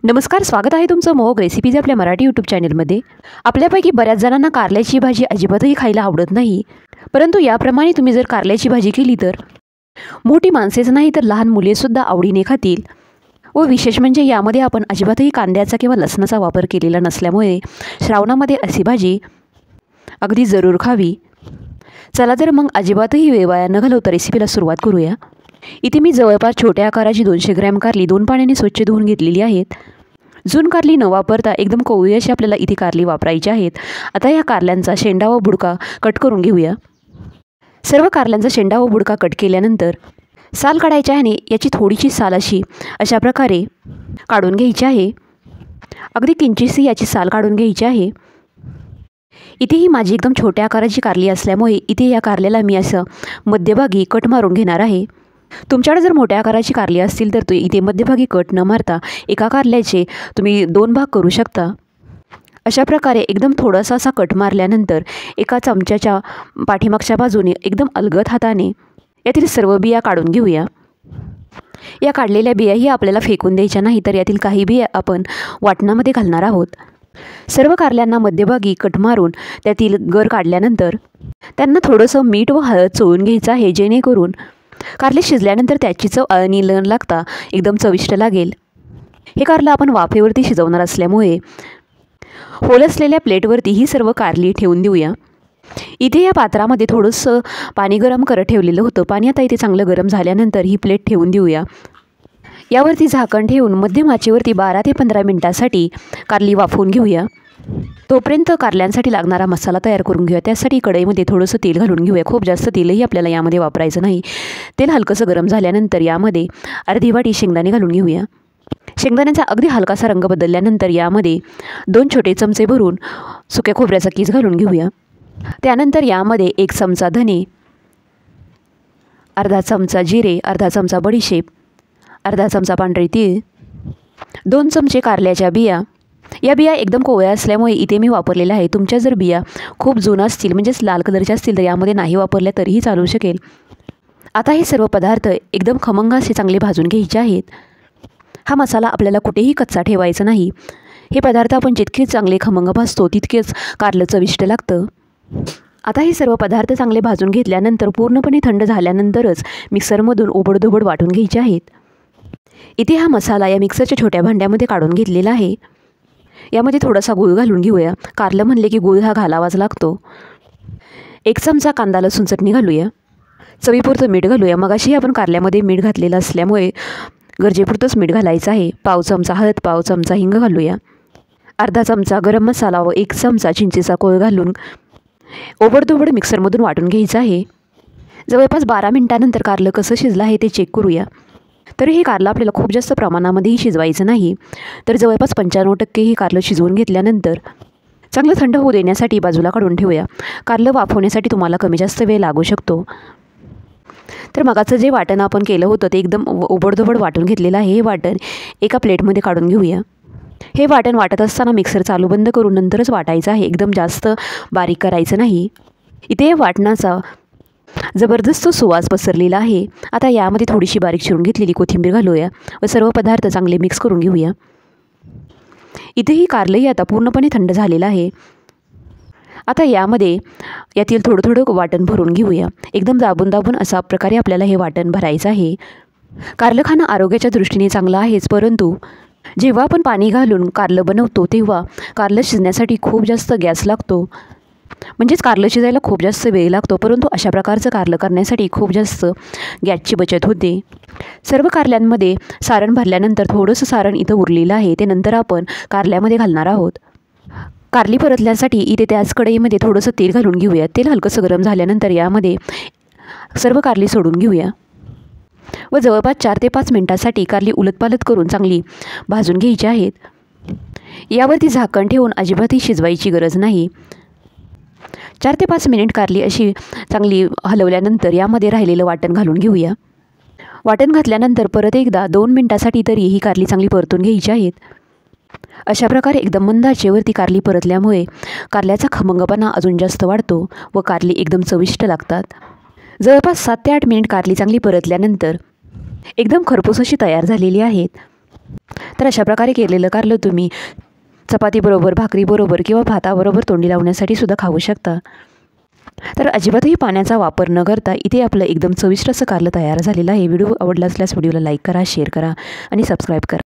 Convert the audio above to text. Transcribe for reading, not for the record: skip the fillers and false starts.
नमस्कार, स्वागत आहे तुमचं मोहक रेसिपीज आपल्या मराठी यूट्यूब चॅनलमध्ये। आपल्यापैकी बऱ्याच जणांना कारल्याची भाजी अजिबातही खायला आवडत नाही, परंतु याप्रमाणे तुम्ही जर कारल्याची भाजी केली तर मोठी माणसेच नाही तर लहान मुलेसुद्धा आवडीने खातील। व विशेष म्हणजे यामध्ये आपण अजिबातही कांद्याचा किंवा लसणाचा वापर केलेला नसल्यामुळे श्रावणामध्ये अशी भाजी अगदी जरूर खावी। चला तर मग अजिबातही वेळ वाया न घालवता रेसिपीला सुरुवात करूया। इथे मी जवळपास छोट्या आकाराची 200 ग्रॅम कारली 2 पाण्याने स्वच्छ धुवून घेतलेली आहेत। जून कारली न वापरता एकदम कोवळी अशी आपल्याला इथे कारली वापरायची आहेत। आता या कारल्यांचा शेंडा व बुडका कट करून घेऊया। सर्व कारल्यांचा शेंडा व बुडका कट केल्यानंतर साल काढायची आहे। याची थोडीशी साल अशा प्रकारे काढून घ्यायची आहे। अगदी किंचितशी याची साल काढून घ्यायची आहे। इथे ही माझी एकदम छोट्या आकाराची कारली असल्यामुळे इथे या कारल्याला मी असं मध्यभागी कट मारून घेणार आहे। तुमच्याकडे जर मोठ्या आकाराची कारली असतील तर इथे मध्यभागी कट न मारता एका कारल्याचे तुम्ही 2 भाग करू शकता। अशा प्रकारे एकदम थोडासा असा कट मारल्यानंतर एका चमच्याच्या पाठीमागच्या बाजूने एकदम अलगद हाताने यातील सर्व बिया काढून घेऊया। या काढलेल्या बियाही आपल्याला फेकून द्यायच्या नाही, तर यातील काही बिया आपण वाटणामध्ये घालणार आहोत। सर्व कारल्यांना मध्यभागी कट मारून त्यातील गर काढल्यानंतर त्यांना थोडंसं मीठ व हळद चोळून घ्यायचं आहे, जेणेकरून कारले शिजल्यानंतर त्याची चव अळणी न लागता एकदम चविष्ट लागेल। हे कारलं आपण वाफेवरती शिजवणार असल्यामुळे होल असलेल्या प्लेटवरती ही सर्व कारली ठेवून देऊया। इथे या पात्रामध्ये थोडंसं पाणी गरम करत ठेवलेलं होतं। पाणी आता इथे चांगलं गरम झाल्यानंतर ही प्लेट ठेवून देऊया। यावरती झाकण ठेवून मध्यम आचेवरती 12 ते 15 मिनिटांसाठी कारली वाफवून घेऊया। तोपर्यंत कारल्यांसाठी लागणारा मसाला तयार करून घेऊया। त्यासाठी कढईमध्ये थोडंसं तेल घालून घेऊया। खूप जास्त तेलही आपल्याला यामध्ये वापरायचं नाही। तेल हलकंसं गरम झाल्यानंतर यामध्ये अर्धी वाटी शेंगदाणे घालून घेऊया। शेंगदाण्याचा अगदी हलकासा रंग बदलल्यानंतर यामध्ये 2 छोटे चमचे भरून सुक्या खोबऱ्याचा कीस घालून घेऊया। त्यानंतर यामध्ये 1 चमचा धने, अर्धा चमचा जिरे, अर्धा चमचा बडीशेप, अर्धा चमचा पांढरे तीळ, 2 चमचे कारल्याच्या बिया। या बिया एकदम कोवळ्या असल्यामुळे इथे मी वापरलेल्या आहे। तुमच्या जर बिया खूप जुन्या असतील म्हणजेच लाल कलरच्या असतील तर यामध्ये नाही वापरल्या तरीही चालू शकेल। आता हे सर्व पदार्थ एकदम खमंग असे चांगले भाजून घ्यायचे आहेत। हा मसाला आपल्याला कुठेही कच्चा ठेवायचा नाही। हे पदार्थ आपण जितके चांगले खमंग भाजतो तितकेच कारलं चविष्ट लागतं। आता हे सर्व पदार्थ चांगले भाजून घेतल्यानंतर पूर्णपणे थंड झाल्यानंतरच मिक्सरमधून ओबडधोबड वाटून घ्यायचे आहेत। इथे हा मसाला या मिक्सरच्या छोट्या भांड्यामध्ये काढून घेतलेला आहे। यामध्ये थोडासा गूळ घालून घेऊया। कारलं म्हणले की गूळ हा घालावाच लागतो। 1 चमचा कांदा लसूण चटणी घालूया। चवीपुरतं मीठ घालूया। मगाशी आपण कारल्यामध्ये मीठ घातलेलं असल्यामुळे गरजेपुरतंच मीठ घालायचं आहे। पाव चमचा हळद, पाव चमचा हिंग घालूया। अर्धा चमचा गरम मसाला व 1 चमचा चिंचेचा कोळ घालून ओबडधोबड मिक्सरमधून वाटून घ्यायचं आहे। जवळपास 12 मिनिटांनंतर कारलं कसं शिजलं आहे ते चेक करूया। तर हे कारलं आपल्याला खूप जास्त प्रमाणामध्येही शिजवायचं नाही, तर जवळपास 95% हे कारलं शिजवून घेतल्यानंतर चांगलं थंड होऊ देण्यासाठी बाजूला काढून ठेवूया। कारलं वाफवण्यासाठी तुम्हाला कमी जास्त वेळ लागू शकतो। तर मगाचं जे वाटण आपण केलं होतं ते एकदम ओबडधोबड वाटून घेतलेलं आहे। हे वाटण एका प्लेटमध्ये काढून घेऊया। हे वाटण वाटत असताना मिक्सर चालू बंद करून नंतरच वाटायचं आहे, एकदम जास्त बारीक करायचं नाही। इथे वाटणाचा जबरदस्त सुवास पसरलेला आहे। आता यामध्ये थोडीशी बारीक चिरून घेतलेली कोथिंबीर घालूया व सर्व पदार्थ चांगले मिक्स करून घेऊया। इथेही कारलंही आता पूर्णपणे थंड झालेलं आहे। आता यामध्ये यातील थोडं थोडं वाटण भरून घेऊया। एकदम दाबून दाबून अशा प्रकारे आपल्याला हे वाटण भरायचं आहे। कारलं खाणं आरोग्याच्या दृष्टीने चांगलं आहेच, परंतु जेव्हा आपण पाणी घालून कारलं बनवतो तेव्हा कारलं शिजण्यासाठी खूप जास्त गॅस लागतो, म्हणजेच कारलं शिजायला खूप जास्त वेळ लागतो। परंतु अशा प्रकारचं कारलं करण्यासाठी खूप जास्त गॅसची बचत होते। सर्व कारल्यांमध्ये सारण भरल्यानंतर थोडंसं सारण इथं उरलेलं आहे, ते नंतर आपण कारल्यामध्ये घालणार आहोत। कारली परतल्यासाठी इथे त्याच कढईमध्ये थोडंसं तेल घालून घेऊया। तेल हलकंसं गरम झाल्यानंतर यामध्ये सर्व कारली सोडून घेऊया व जवळपास 4 ते 5 मिनिटांसाठी कारली उलटपालट करून चांगली भाजून घ्यायची आहेत। यावरती झाकण ठेवून अजिबातही शिजवायची गरज नाही। 4 ते 5 मिनिट कारली अशी चांगली हलवल्यानंतर यामध्ये राहिलेलं वाटण घालून घेऊया। वाटण घातल्यानंतर परत एकदा 2 मिनिटांसाठी तरी ही कारली चांगली परतून घ्यायची आहेत। अशा प्रकारे एकदम मंद आचेवरती कारली परतल्यामुळे कारल्याचा खमंगपणा अजून जास्त वाढतो व कारली एकदम चविष्ट लागतात। जवळपास 7 ते 8 मिनिट कारली चांगली परतल्यानंतर एकदम खरपूस अशी तयार झालेली आहेत। तर अशा प्रकारे केलेलं कारलं तुम्ही चपातीबरोबर, भाकरीबरोबर किंवा भाताबरोबर तोंडी लावण्यासाठी सुद्धा खाऊ शकता. तर अजिबातही पाण्याचा वापर न करता इथे आपलं एकदम चविष्ट असं कारलं तयार झालेलं आहे. व्हिडिओ आवडला असल्यास व्हिडिओला लाईक करा, शेअर करा आणि सबस्क्राईब करा.